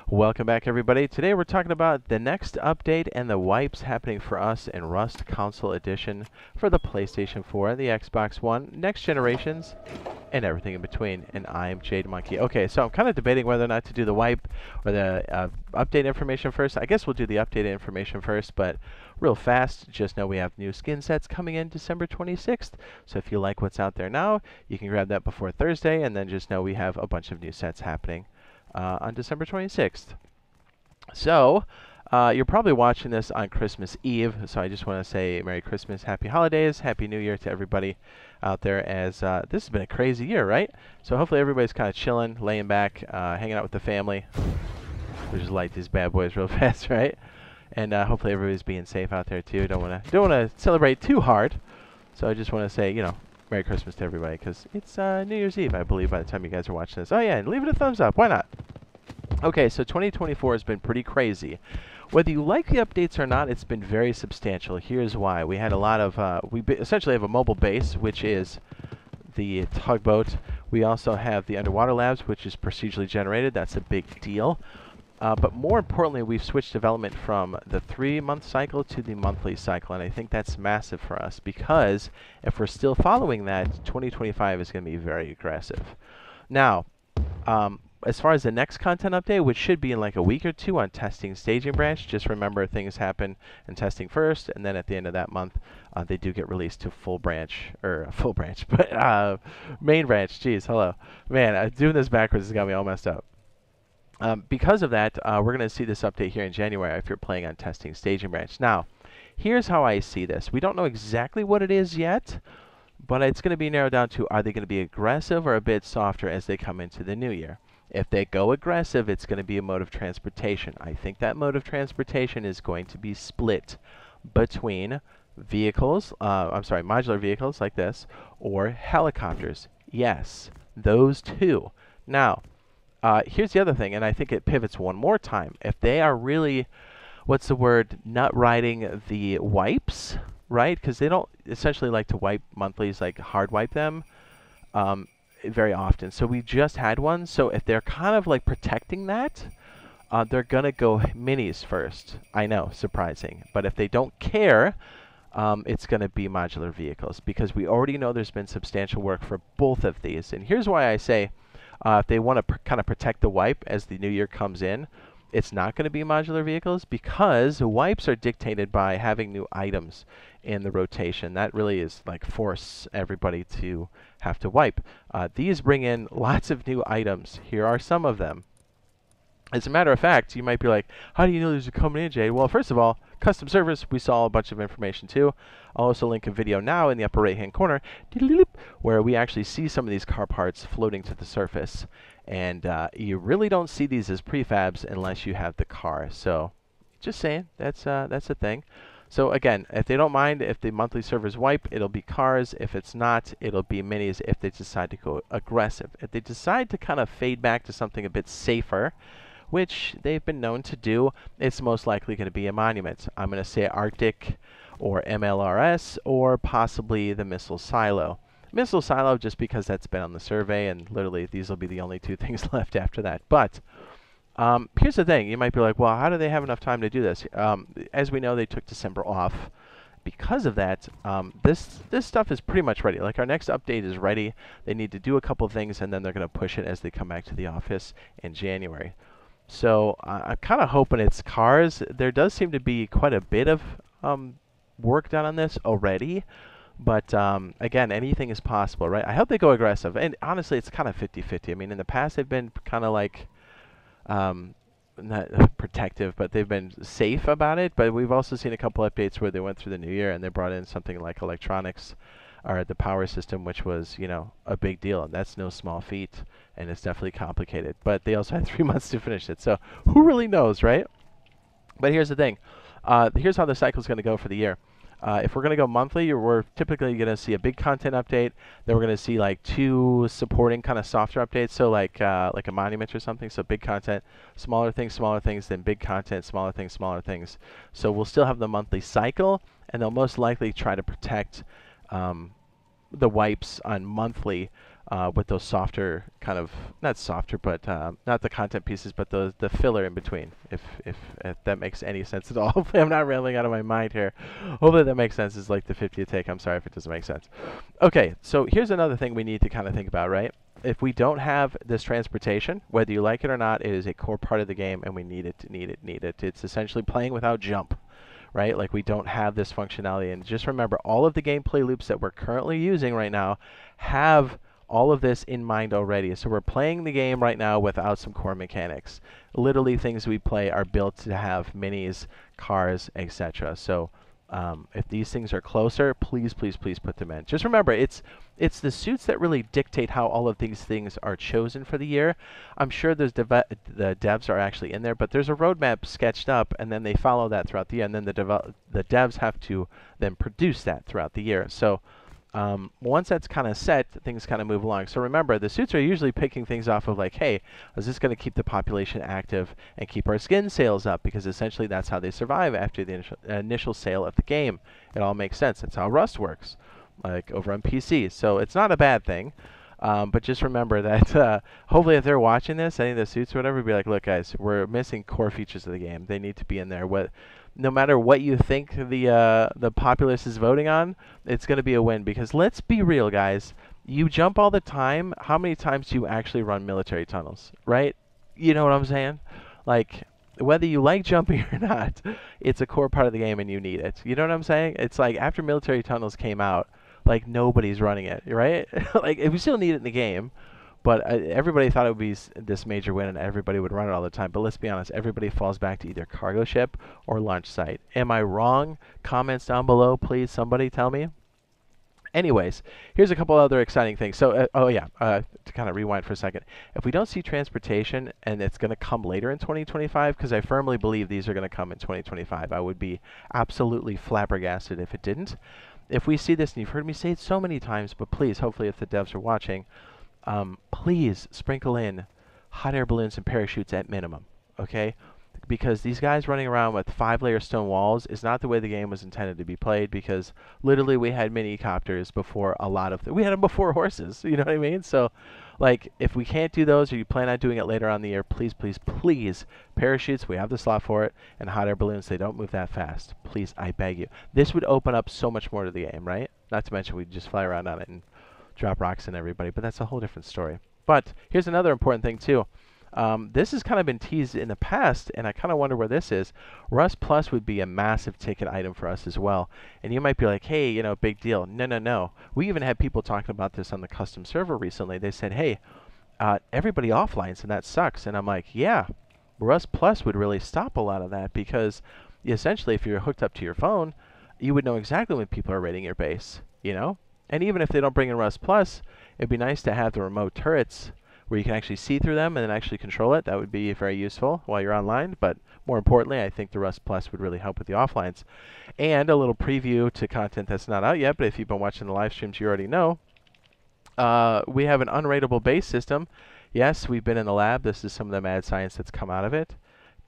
Welcome back, everybody. Today we're talking about the next update and the wipes happening for us in Rust Console Edition for the PlayStation 4, the Xbox One, next generations, and everything in between. And I'm Jade Monkey. Okay, so I'm kind of debating whether or not to do the wipe or the update information first. I guess we'll do the updated information first, but real fast, just know we have new skin sets coming in December 26th. So if you like what's out there now, you can grab that before Thursday, and then just know we have a bunch of new sets happening on December 26th. So, you're probably watching this on Christmas Eve, so I just want to say Merry Christmas, Happy Holidays, Happy New Year to everybody out there, as this has been a crazy year, right? So hopefully everybody's kind of chilling, laying back, hanging out with the family. We'll just light these bad boys real fast, right? And hopefully everybody's being safe out there too. Don't want to celebrate too hard. So I just want to say, Merry Christmas to everybody, because it's New Year's Eve, I believe, by the time you guys are watching this. Oh yeah, and leave it a thumbs up. Why not? Okay, so 2024 has been pretty crazy. Whether you like the updates or not, it's been very substantial. Here's why. We had a lot of, we essentially have a mobile base, which is the tugboat. We also have the underwater labs, which is procedurally generated. That's a big deal. But more importantly, we've switched development from the 3-month cycle to the monthly cycle, and I think that's massive for us, because if we're still following that, 2025 is going to be very aggressive. Now, as far as the next content update, which should be in like a week or two on testing staging branch, just remember things happen in testing first, and then at the end of that month, they do get released to full branch, but main branch. Geez, hello. Man, doing this backwards has got me all messed up. Because of that, we're going to see this update here in January if you're playing on testing staging branch. Now, here's how I see this. We don't know exactly what it is yet, but it's going to be narrowed down to, are they going to be aggressive or a bit softer as they come into the new year? If they go aggressive, it's going to be a mode of transportation. I think that mode of transportation is going to be split between vehicles, modular vehicles like this, or helicopters. Yes, those two. Now, here's the other thing, and I think it pivots one more time. If they are really, nut riding the wipes, right? Because they don't essentially like to wipe monthlies, like hard wipe them very often. So we just had one. So if they're kind of like protecting that, they're going to go minis first. I know, surprising. But if they don't care, it's going to be modular vehicles, because we already know there's been substantial work for both of these. And here's why I say, if they want to kind of protect the wipe as the new year comes in, it's not going to be modular vehicles, because wipes are dictated by having new items in the rotation. That really is like force everybody to have to wipe. These bring in lots of new items. Here are some of them. As a matter of fact, you might be like, how do you know these are coming in, Jade? Well, first of all, custom servers, we saw a bunch of information too. I'll also link a video now in the upper right-hand corner where we actually see some of these car parts floating to the surface. And you really don't see these as prefabs unless you have the car. So just saying, that's a thing. So again, if they don't mind, if the monthly servers wipe, it'll be cars. If it's not, it'll be minis if they decide to go aggressive. If they decide to kind of fade back to something a bit safer, which they've been known to do, it's most likely going to be a monument. I'm going to say Arctic or MLRS, or possibly the missile silo. Missile silo, just because that's been on the survey, and literally these will be the only two things left after that. But here's the thing. You might be like, well, how do they have enough time to do this? As we know, they took December off. Because of that, this stuff is pretty much ready. Like, our next update is ready. They need to do a couple things, and then they're going to push it as they come back to the office in January. So I'm kind of hoping it's cars. There does seem to be quite a bit of work done on this already. But again, anything is possible, right? I hope they go aggressive. And honestly, it's kind of 50-50. I mean, in the past, they've been kind of like, not protective, but they've been safe about it. But we've also seen a couple updates where they went through the new year and they brought in something like electronics, or the power system, which was, a big deal. And that's no small feat. And it's definitely complicated. But they also had 3 months to finish it. So who really knows, right? But here's the thing. Here's how the cycle is going to go for the year. If we're going to go monthly, we're typically going to see a big content update. Then we're going to see like 2 supporting kind of softer updates. So like a monument or something. So big content, smaller things, then big content, smaller things. So we'll still have the monthly cycle, and they'll most likely try to protect the wipes on monthly with those softer kind of, not softer, but not the content pieces, but the filler in between. If that makes any sense at all. Hopefully I'm not rambling out of my mind here. Hopefully that makes sense. Is like the 50th take. I'm sorry if it doesn't make sense. Okay, so here's another thing we need to kind of think about, right? If we don't have this transportation, whether you like it or not, it is a core part of the game, and we need it. It's essentially playing without jump, right? Like we don't have this functionality. And just remember, all of the gameplay loops that we're currently using right now have all of this in mind already. So we're playing the game right now without some core mechanics. Literally, things we play are built to have minis, cars, etc. So if these things are closer, please put them in. Just remember, it's the suits that really dictate how all of these things are chosen for the year. I'm sure the devs are actually in there, but there's a roadmap sketched up, and then they follow that throughout the year, and then the devs have to then produce that throughout the year. So once that's kind of set, things kind of move along. So remember, the suits are usually picking things off of like, hey, is this going to keep the population active and keep our skin sales up? Because essentially that's how they survive after the initial sale of the game. It all makes sense. That's how Rust works, like over on PC. So it's not a bad thing. But just remember that hopefully if they're watching this, any of the suits or whatever, be like, look guys, we're missing core features of the game. They need to be in there. No matter what you think the populace is voting on, it's going to be a win. Because let's be real, guys. You jump all the time. How many times do you actually run military tunnels, right? You know what I'm saying? Like, whether you like jumping or not, it's a core part of the game and you need it. You know what I'm saying? It's like after military tunnels came out, like nobody's running it, right? Like we still need it in the game, but everybody thought it would be this major win and everybody would run it all the time. But let's be honest, everybody falls back to either cargo ship or launch site. Am I wrong? Comments down below, please. Somebody tell me. Anyways, here's a couple other exciting things. So, to kind of rewind for a second. If we don't see transportation and it's going to come later in 2025, because I firmly believe these are going to come in 2025, I would be absolutely flabbergasted if it didn't. If we see this, and you've heard me say it so many times, but please, hopefully if the devs are watching, please sprinkle in hot air balloons and parachutes at minimum, okay? Because these guys running around with 5-layer stone walls is not the way the game was intended to be played, because literally we had minicopters before a lot of we had them before horses, you know what I mean? So, like, if we can't do those or you plan on doing it later on in the year, please, parachutes, we have the slot for it, and hot air balloons, they don't move that fast. Please, I beg you. This would open up so much more to the game, right? Not to mention we'd just fly around on it and drop rocks on everybody, but that's a whole different story. But here's another important thing too. This has kind of been teased in the past, and I kind of wonder where this is. Rust Plus would be a massive ticket item for us as well. And you might be like, hey, you know, big deal. No. We even had people talking about this on the custom server recently. They said, hey, everybody offlines, and that sucks. And I'm like, yeah, Rust Plus would really stop a lot of that, because essentially if you're hooked up to your phone, you would know exactly when people are raiding your base, you know? And even if they don't bring in Rust Plus, it'd be nice to have the remote turrets where you can actually see through them and then actually control it. That would be very useful while you're online. But more importantly, I think the Rust Plus would really help with the offlines. And a little preview to content that's not out yet, but if you've been watching the live streams, you already know. We have an unraidable base system. Yes, we've been in the lab. This is some of the mad science that's come out of it.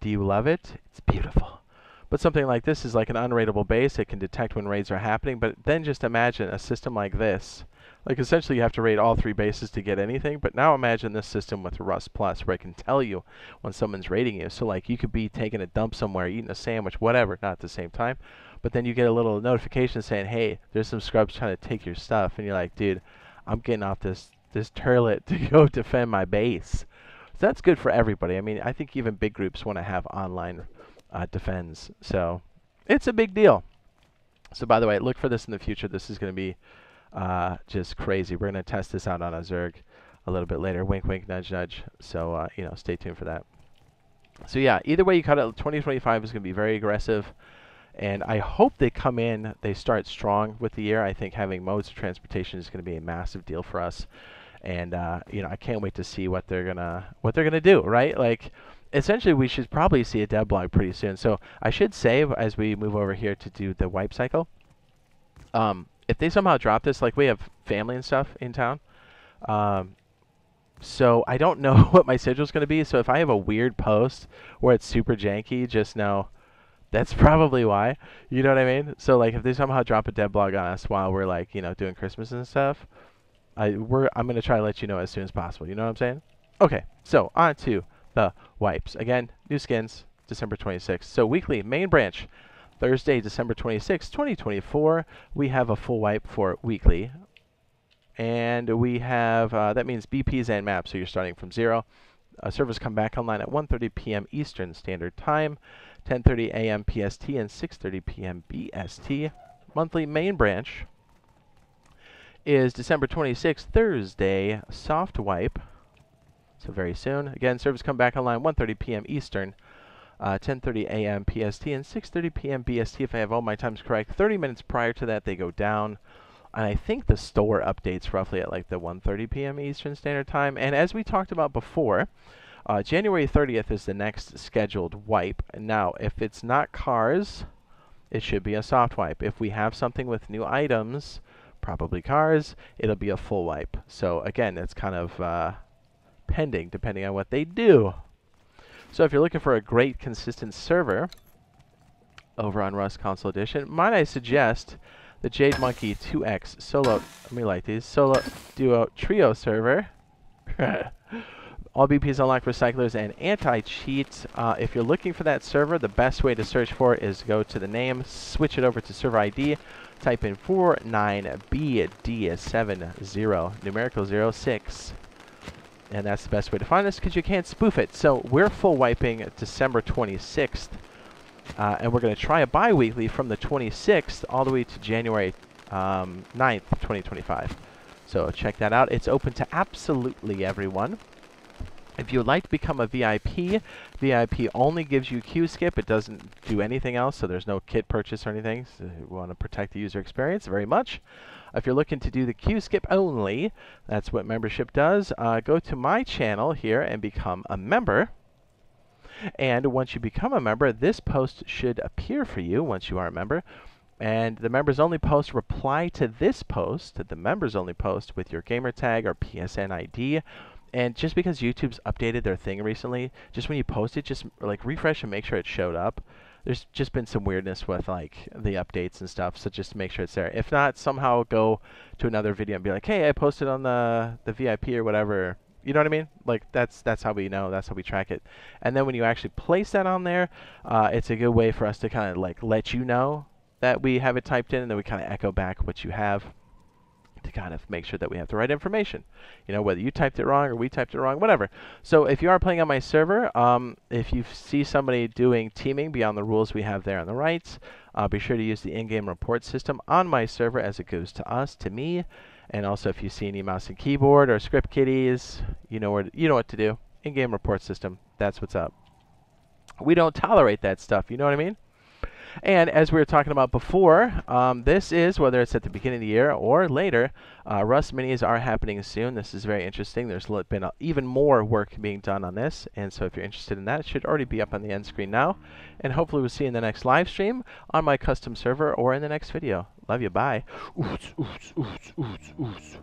Do you love it? It's beautiful. But something like this is like an unraidable base. It can detect when raids are happening. But then just imagine a system like this. Like, essentially, you have to raid all 3 bases to get anything. But now imagine this system with Rust Plus, where it can tell you when someone's raiding you. So, like, you could be taking a dump somewhere, eating a sandwich, whatever, not at the same time. But then you get a little notification saying, hey, there's some scrubs trying to take your stuff. And you're like, dude, I'm getting off this turlet to go defend my base. So that's good for everybody. I mean, I think even big groups want to have online defense. So it's a big deal. So, by the way, look for this in the future. This is going to be just crazy. We're going to test this out on a Zerg a little bit later. Wink, wink, nudge, nudge. So, you know, stay tuned for that. So, yeah, either way you cut it, 2025 is going to be very aggressive. And I hope they come in, they start strong with the year. I think having modes of transportation is going to be a massive deal for us. And, you know, I can't wait to see what they're gonna do, right? Like, essentially, we should probably see a dev blog pretty soon. So I should say, as we move over here to do the wipe cycle, if they somehow drop this, like, we have family and stuff in town, so I don't know what my schedule's going to be. So if I have a weird post where it's super janky, just know that's probably why. You know what I mean? So, like, if they somehow drop a dev blog on us while we're, like, you know, doing Christmas and stuff, I'm going to try to let you know as soon as possible. You know what I'm saying? Okay, so on to the wipes. Again, new skins, December 26th. So weekly main branch, Thursday, December 26th, 2024. We have a full wipe for weekly. And we have, that means BPs and maps, so you're starting from 0. Servers come back online at 1:30 p.m. Eastern Standard Time, 10:30 a.m. PST, and 6:30 p.m. BST. Monthly main branch is December 26th, Thursday, soft wipe. So very soon. Again, servers come back online 1:30 p.m. Eastern, 10:30 a.m. PST, and 6:30 p.m. BST. If I have all my times correct, 30 minutes prior to that, they go down. And I think the store updates roughly at like the 1:30 p.m. Eastern Standard Time. And as we talked about before, January 30th is the next scheduled wipe. Now, if it's not cars, it should be a soft wipe. If we have something with new items, probably cars, it'll be a full wipe. So again, it's kind of pending, depending on what they do. So if you're looking for a great, consistent server over on Rust Console Edition, might I suggest the Jade Monkey 2X solo, let me like these, solo, duo, trio server. All BPs unlock recyclers and anti-cheat. If you're looking for that server, the best way to search for it is to go to the name, switch it over to server ID, type in 49BD70, numerical 06. And that's the best way to find us because you can't spoof it. So we're full wiping December 26th. And we're going to try a bi-weekly from the 26th all the way to January 9th, 2025. So check that out. It's open to absolutely everyone. If you would like to become a VIP, VIP only gives you queue skip. It doesn't do anything else, so there's no kit purchase or anything. So we want to protect the user experience very much. If you're looking to do the queue skip only, that's what membership does. Go to my channel here and become a member. And once you become a member, this post should appear for you once you are a member. And the members only post reply to this post, the members only post with your gamer tag or PSN ID. And just because YouTube's updated their thing recently, just when you post it, just like refresh and make sure it showed up. There's just been some weirdness with like the updates and stuff, so just make sure it's there. If not, somehow go to another video and be like, hey, I posted on the VIP or whatever. You know what I mean? Like that's how we know, that's how we track it. And then when you actually place that on there, it's a good way for us to kind of like let you know that we have it typed in, and then we kind of echo back what you have to kind of make sure that we have the right information. You know, whether you typed it wrong or we typed it wrong, whatever. So if you are playing on my server, if you see somebody doing teaming beyond the rules we have there on the right, be sure to use the in-game report system on my server as it goes to us, to me. And also if you see any mouse and keyboard or script kiddies, you know what to do. In-game report system, that's what's up. We don't tolerate that stuff, you know what I mean? And as we were talking about before, this is, whether it's at the beginning of the year or later, Rust Minis are happening soon. This is very interesting. There's been even more work being done on this. And so if you're interested in that, it should already be up on the end screen now. And hopefully we'll see you in the next live stream on my custom server or in the next video. Love you. Bye. Oots, oots, oots, oots, oots.